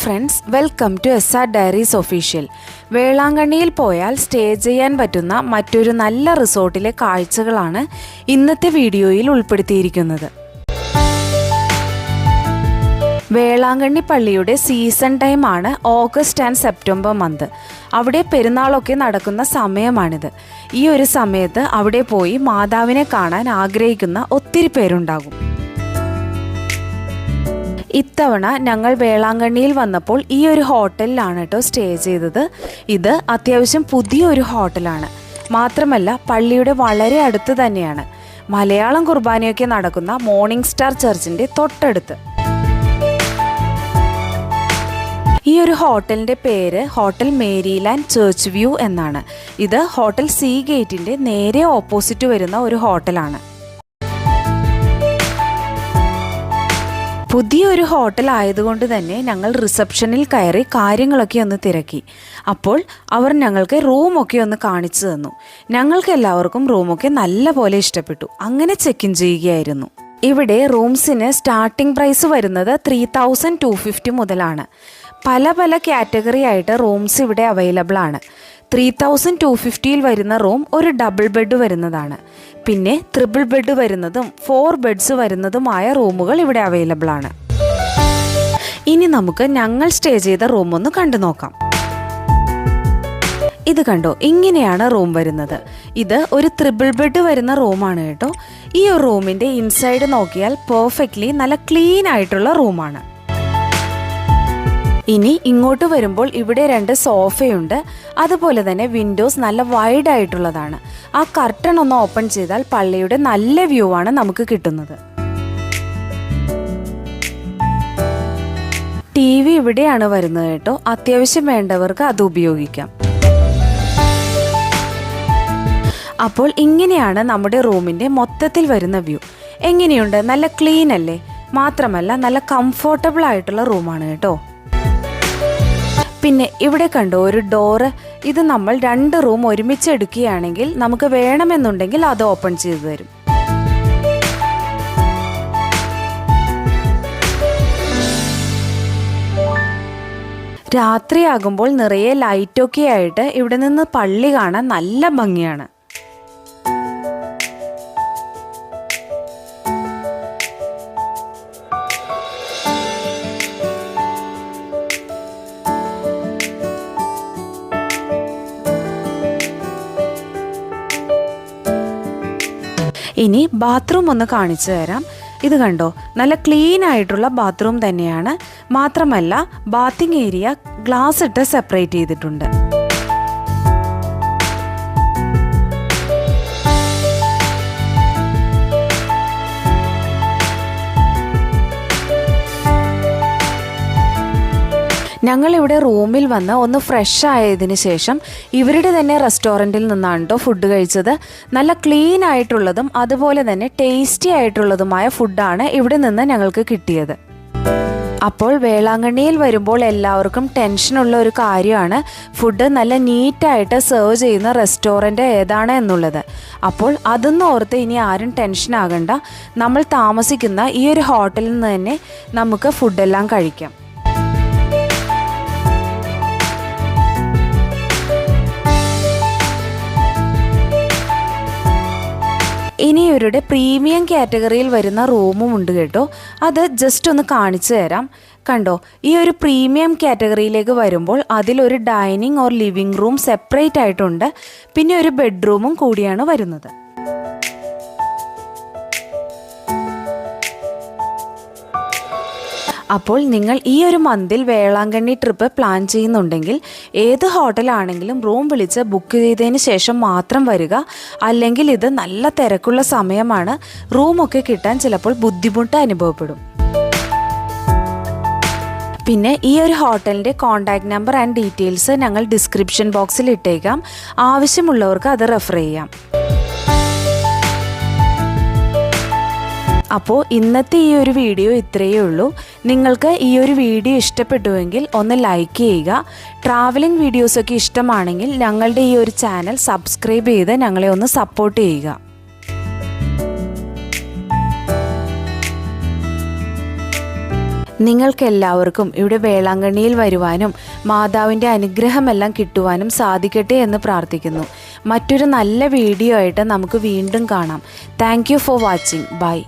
Friends, welcome to SR diaries official. വേളാങ്കണ്ണിയിൽ പോയാൽ stay ചെയ്യാൻ പറ്റുന്ന മറ്റൊരു നല്ല റിസോർട്ടിലെ കാഴ്ചകളാണ് ഇന്നത്തെ വീഡിയോയിൽ ഉൾപ്പെടുത്തിയിരിക്കുന്നത്. വേളാങ്കണ്ണി പള്ളിയുടെ സീസൺ ടൈമാണ് ഓഗസ്റ്റ് ആൻഡ് സെപ്റ്റംബർ മന്ത്. അവിടെ പെരുന്നാളൊക്കെ നടക്കുന്ന സമയമാണിത്. ഈ ഒരു സമയത്ത് അവിടെ പോയി മാതാവിനെ കാണാൻ ആഗ്രഹിക്കുന്ന ഒത്തിരി പേരുണ്ടാകും. ഇത്തവണ ഞങ്ങൾ വേളാങ്കണ്ണിയിൽ വന്നപ്പോൾ ഈ ഒരു ഹോട്ടലിലാണ് സ്റ്റേ ചെയ്തത്. ഇത് അത്യാവശ്യം പുതിയൊരു ഹോട്ടലാണ്. മാത്രമല്ല പള്ളിയുടെ വളരെ അടുത്ത് തന്നെയാണ്. മലയാളം കുർബാനയൊക്കെ നടക്കുന്ന മോർണിംഗ് സ്റ്റാർ ചർച്ചിൻ്റെ തൊട്ടടുത്ത്. ഈ ഒരു ഹോട്ടലിൻ്റെ പേര് ഹോട്ടൽ മേരിലാൻഡ് ചർച്ച് വ്യൂ എന്നാണ്. ഇത് ഹോട്ടൽ സീ ഗേറ്റിൻ്റെ നേരെ ഓപ്പോസിറ്റ് വരുന്ന ഒരു ഹോട്ടലാണ്. പുതിയൊരു ഹോട്ടൽ ആയതുകൊണ്ട് തന്നെ ഞങ്ങൾ റിസപ്ഷനിൽ കയറി കാര്യങ്ങളൊക്കെ ഒന്ന് തിരക്കി. അപ്പോൾ അവർ ഞങ്ങൾക്ക് റൂമൊക്കെ ഒന്ന് കാണിച്ചു തന്നു. ഞങ്ങൾക്ക് എല്ലാവർക്കും റൂമൊക്കെ നല്ല പോലെ ഇഷ്ടപ്പെട്ടു. അങ്ങനെ ചെക്ക് ഇൻ ചെയ്യുകയായിരുന്നു. ഇവിടെ റൂംസിന് സ്റ്റാർട്ടിംഗ് പ്രൈസ് വരുന്നത് 3250 മുതലാണ്. പല പല കാറ്റഗറി ആയിട്ട് റൂംസ് ഇവിടെ അവൈലബിൾ ആണ്. 3250 വരുന്ന റൂം ഒരു ഡബിൾ ബെഡ് വരുന്നതാണ്. പിന്നെ ട്രിപ്പിൾ ബെഡ് വരുന്നതും 4 ബെഡ്സ് വരുന്നതുമായ റൂമുകൾ ഇവിടെ അവൈലബിൾ ആണ്. ഇനി നമുക്ക് ഞങ്ങൾ സ്റ്റേ ചെയ്ത റൂം ഒന്ന് കണ്ടു നോക്കാം. ഇത് കണ്ടോ, ഇങ്ങനെയാണ് റൂം വരുന്നത്. ഇത് ഒരു ട്രിപ്പിൾ ബെഡ് വരുന്ന റൂമാണ് കേട്ടോ. ഈ ഒരു റൂമിൻ്റെ ഇൻസൈഡ് നോക്കിയാൽ പെർഫെക്റ്റ്ലി നല്ല ക്ലീൻ ആയിട്ടുള്ള റൂമാണ്. ഇനി ഇങ്ങോട്ട് വരുമ്പോൾ ഇവിടെ 2 സോഫയുണ്ട്. അതുപോലെ തന്നെ വിൻഡോസ് നല്ല വൈഡ് ആയിട്ടുള്ളതാണ്. ആ കർട്ടൺ ഒന്ന് ഓപ്പൺ ചെയ്താൽ പള്ളിയുടെ നല്ല വ്യൂ ആണ് നമുക്ക് കിട്ടുന്നത്. TV ഇവിടെയാണ് വരുന്നത് കേട്ടോ. അത്യാവശ്യം വേണ്ടവർക്ക് അത് ഉപയോഗിക്കാം. അപ്പോൾ ഇങ്ങനെയാണ് നമ്മുടെ റൂമിൻ്റെ മൊത്തത്തിൽ വരുന്ന വ്യൂ. എങ്ങനെയുണ്ട്? നല്ല ക്ലീൻ അല്ലേ? മാത്രമല്ല നല്ല കംഫോർട്ടബിൾ ആയിട്ടുള്ള റൂമാണ് കേട്ടോ. പിന്നെ ഇവിടെ കണ്ടോ ഒരു ഡോറ്. ഇത് നമ്മൾ 2 റൂം ഒരുമിച്ച് എടുക്കുകയാണെങ്കിൽ നമുക്ക് വേണമെന്നുണ്ടെങ്കിൽ അത് ഓപ്പൺ ചെയ്തു തരും. രാത്രിയാകുമ്പോൾ നിറയെ ലൈറ്റൊക്കെ ആയിട്ട് ഇവിടെ നിന്ന് പള്ളി കാണാൻ നല്ല ഭംഗിയാണ്. ഇനി ബാത്റൂം ഒന്ന് കാണിച്ചു തരാം. ഇത് കണ്ടോ, നല്ല ക്ലീൻ ആയിട്ടുള്ള ബാത്റൂം തന്നെയാണ്. മാത്രമല്ല ബാത്തിങ് ഏരിയ ഗ്ലാസ് ഇട്ട് സെപ്പറേറ്റ് ചെയ്തിട്ടുണ്ട്. ഞങ്ങളിവിടെ റൂമിൽ വന്ന് ഒന്ന് ഫ്രഷ് ആയതിന് ശേഷം ഇവരുടെ തന്നെ റെസ്റ്റോറൻറ്റിൽ നിന്നാണ് കേട്ടോ ഫുഡ് കഴിച്ചത്. നല്ല ക്ലീൻ ആയിട്ടുള്ളതും അതുപോലെ തന്നെ ടേസ്റ്റി ആയിട്ടുള്ളതുമായ ഫുഡാണ് ഇവിടെ നിന്ന് ഞങ്ങൾക്ക് കിട്ടിയത്. അപ്പോൾ വേളാങ്കണ്ണിയിൽ വരുമ്പോൾ എല്ലാവർക്കും ടെൻഷനുള്ള ഒരു കാര്യമാണ് ഫുഡ് നല്ല നീറ്റായിട്ട് സെർവ് ചെയ്യുന്ന റെസ്റ്റോറൻറ്റ് ഏതാണ് എന്നുള്ളത്. അപ്പോൾ അതൊന്നും ഓർത്ത് ഇനി ആരും ടെൻഷൻ ആകണ്ട. നമ്മൾ താമസിക്കുന്ന ഈ ഒരു ഹോട്ടലിൽ നിന്ന് തന്നെ നമുക്ക് ഫുഡെല്ലാം കഴിക്കാം. ഇനി ഇവരുടെ പ്രീമിയം കാറ്റഗറിയിൽ വരുന്ന റൂമും ഉണ്ട് കേട്ടോ. അത് ജസ്റ്റ് ഒന്ന് കാണിച്ചു തരാം. കണ്ടോ, ഈ ഒരു പ്രീമിയം കാറ്റഗറിയിലേക്ക് വരുമ്പോൾ അതിലൊരു dining or living room separate ആയിട്ടുണ്ട്. പിന്നെ ഒരു ബെഡ്റൂമും കൂടിയാണ് വരുന്നത്. അപ്പോൾ നിങ്ങൾ ഈ ഒരു മന്തിൽ വേളാങ്കണ്ണി ട്രിപ്പ് പ്ലാൻ ചെയ്യുന്നുണ്ടെങ്കിൽ ഏത് ഹോട്ടലാണെങ്കിലും റൂം വിളിച്ച് ബുക്ക് ചെയ്തതിന് ശേഷം മാത്രം വരിക. അല്ലെങ്കിൽ ഇത് നല്ല തിരക്കുള്ള സമയമാണ്. റൂമൊക്കെ കിട്ടാൻ ചിലപ്പോൾ ബുദ്ധിമുട്ട് അനുഭവപ്പെടും. പിന്നെ ഈ ഒരു ഹോട്ടലിൻ്റെ കോൺടാക്റ്റ് നമ്പർ ആൻഡ് ഡീറ്റെയിൽസ് ഞങ്ങൾ ഡിസ്ക്രിപ്ഷൻ ബോക്സിൽ ഇട്ടേക്കാം. ആവശ്യമുള്ളവർക്ക് അത് റെഫർ ചെയ്യാം. അപ്പോൾ ഇന്നത്തെ ഈ ഒരു വീഡിയോ ഇത്രയേ ഉള്ളൂ. നിങ്ങൾക്ക് ഈ ഒരു വീഡിയോ ഇഷ്ടപ്പെട്ടുവെങ്കിൽ ഒന്ന് ലൈക്ക് ചെയ്യുക. ട്രാവലിംഗ് വീഡിയോസൊക്കെ ഇഷ്ടമാണെങ്കിൽ ഞങ്ങളുടെ ഈ ഒരു ചാനൽ സബ്സ്ക്രൈബ് ചെയ്ത് ഞങ്ങളെ ഒന്ന് സപ്പോർട്ട് ചെയ്യുക. നിങ്ങൾക്കെല്ലാവർക്കും ഇവിടെ വേളാങ്കണ്ണിയിൽ വരുവാനും മാതാവിൻ്റെ അനുഗ്രഹമെല്ലാം കിട്ടുവാനും സാധിക്കട്ടെ എന്ന് പ്രാർത്ഥിക്കുന്നു. മറ്റൊരു നല്ല വീഡിയോ ആയിട്ട് നമുക്ക് വീണ്ടും കാണാം. Thank you for watching. By.